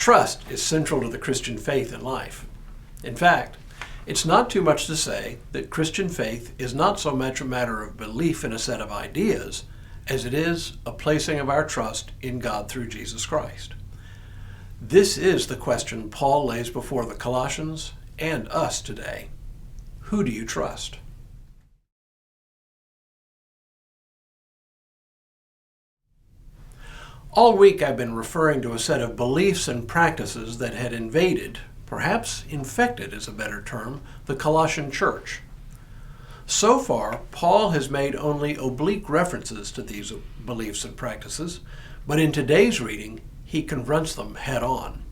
Trust is central to the Christian faith and life. In fact, it's not too much to say that Christian faith is not so much a matter of belief in a set of ideas as it is a placing of our trust in God through Jesus Christ. This is the question Paul lays before the Colossians and us today. Who do you trust? All week I've been referring to a set of beliefs and practices that had invaded, perhaps infected is a better term, the Colossian church. So far, Paul has made only oblique references to these beliefs and practices, but in today's reading, he confronts them head on.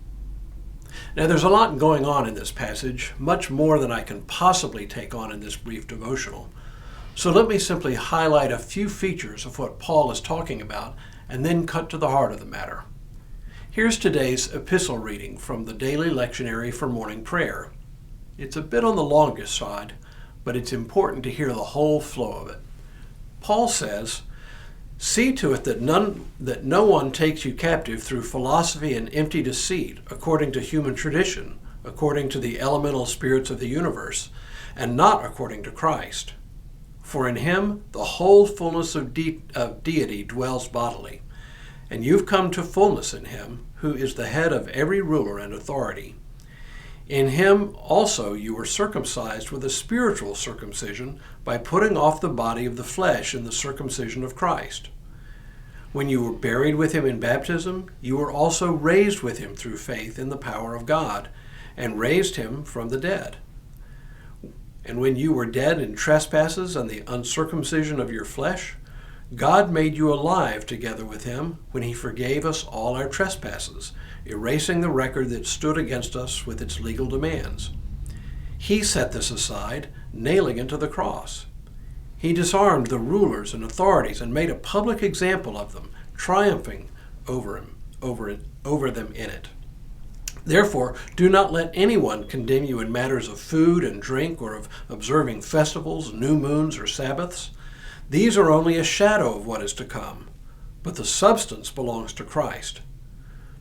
Now there's a lot going on in this passage, much more than I can possibly take on in this brief devotional. So let me simply highlight a few features of what Paul is talking about and then cut to the heart of the matter. Here's today's epistle reading from the daily lectionary for morning prayer. It's a bit on the longest side, but it's important to hear the whole flow of it. Paul says, "See to it that no one takes you captive through philosophy and empty deceit, according to human tradition, according to the elemental spirits of the universe, and not according to Christ. For in him the whole fullness of deity dwells bodily, and you've come to fullness in him, who is the head of every ruler and authority. In him also you were circumcised with a spiritual circumcision by putting off the body of the flesh in the circumcision of Christ. When you were buried with him in baptism, you were also raised with him through faith in the power of God, and raised him from the dead. And when you were dead in trespasses and the uncircumcision of your flesh, God made you alive together with him when he forgave us all our trespasses, erasing the record that stood against us with its legal demands. He set this aside, nailing it to the cross. He disarmed the rulers and authorities and made a public example of them, triumphing over them in it. Therefore, do not let anyone condemn you in matters of food and drink or of observing festivals, new moons, or Sabbaths. These are only a shadow of what is to come, but the substance belongs to Christ.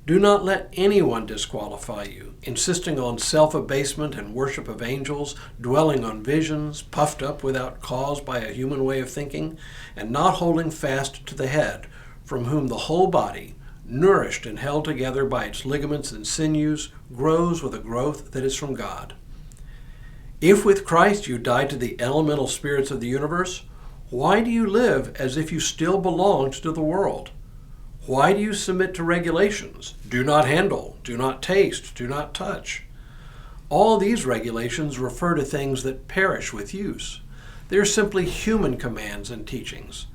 Do not let anyone disqualify you, insisting on self-abasement and worship of angels, dwelling on visions, puffed up without cause by a human way of thinking, and not holding fast to the head, from whom the whole body, nourished and held together by its ligaments and sinews, grows with a growth that is from God. If with Christ you died to the elemental spirits of the universe, why do you live as if you still belonged to the world? Why do you submit to regulations? Do not handle, do not taste, do not touch. All these regulations refer to things that perish with use. They are simply human commands and teachings.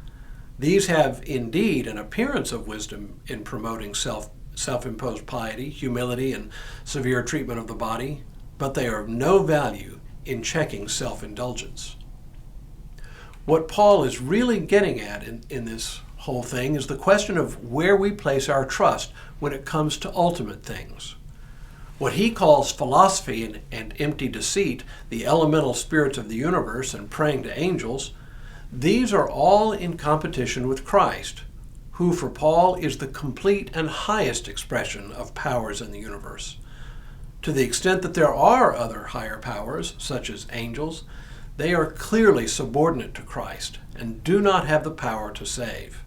These have indeed an appearance of wisdom in promoting self-imposed piety, humility, and severe treatment of the body, but they are of no value in checking self-indulgence. What Paul is really getting at in this whole thing is the question of where we place our trust when it comes to ultimate things. What he calls philosophy and empty deceit, the elemental spirits of the universe, and praying to angels, these are all in competition with Christ, who for Paul is the complete and highest expression of powers in the universe. To the extent that there are other higher powers, such as angels, they are clearly subordinate to Christ and do not have the power to save.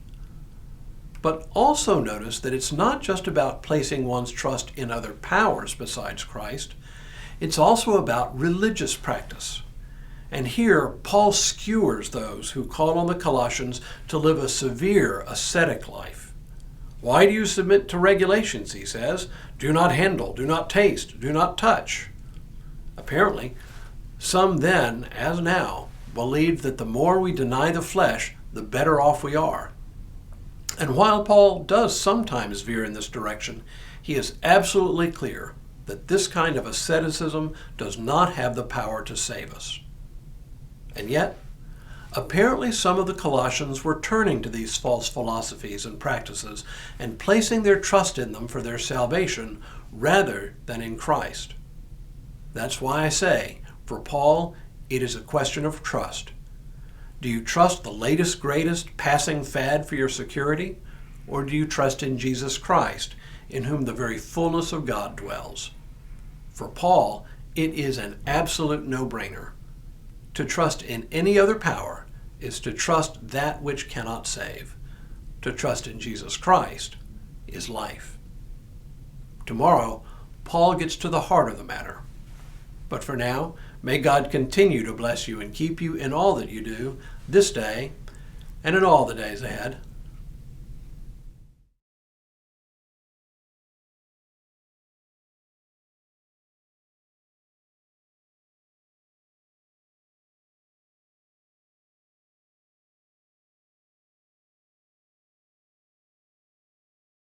But also notice that it's not just about placing one's trust in other powers besides Christ, it's also about religious practice. And here, Paul skewers those who call on the Colossians to live a severe ascetic life. Why do you submit to regulations, he says? Do not handle, do not taste, do not touch. Apparently, some then, as now, believed that the more we deny the flesh, the better off we are. And while Paul does sometimes veer in this direction, he is absolutely clear that this kind of asceticism does not have the power to save us. And yet, apparently some of the Colossians were turning to these false philosophies and practices and placing their trust in them for their salvation rather than in Christ. That's why I say, for Paul, it is a question of trust. Do you trust the latest, greatest passing fad for your security, or do you trust in Jesus Christ in whom the very fullness of God dwells. For Paul, it is an absolute no-brainer. To trust in any other power is to trust that which cannot save. To trust in Jesus Christ is life. Tomorrow, Paul gets to the heart of the matter. But for now, may God continue to bless you and keep you in all that you do this day and in all the days ahead.